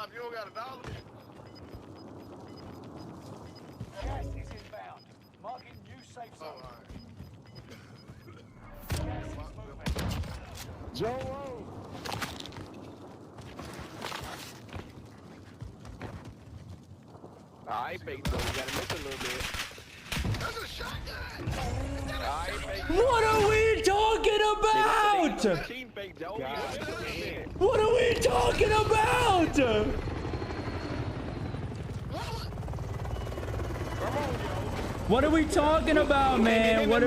Pop, you don't got $1? Gas is inbound. Marking new safe Oh, zone. all right. Gas is moving. Joe. Alright, fake though. You gotta miss a little bit. That's a shotgun. Alright, fake. What are we talking about? Cheating fake, Joe. You gotta miss a little bit. What are we talking about? What are we talking about, man? What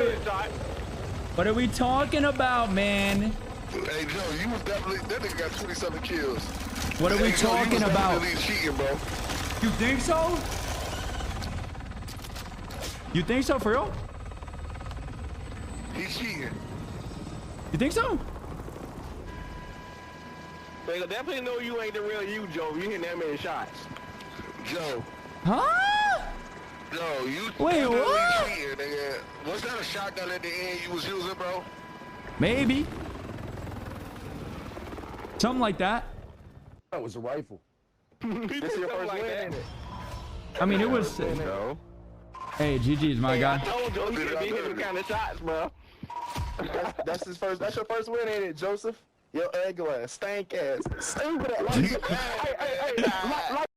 are we talking about, man? Hey, Joe, you was definitely, that nigga got 27 kills. What are we Hey, Joe, you talking was about? definitely cheating, bro. You think so? You think so, for real? He's cheating. You think so? They definitely know you ain't the real you, Joe. You hitting that many shots. Joe. Huh? Joe, you Wait, definitely what? cheating, nigga. Was that a shotgun at the end you was using, bro? Maybe. Something like that. That was a rifle. This is your first win, ain't it? I mean, it was. No. Hey, GG's, my I guy. told Joe you could be hitting kind of shots, bro. That's his first. That's your first win, ain't it, Joseph? Your ugly ass, stank ass, stupid ass. Hey,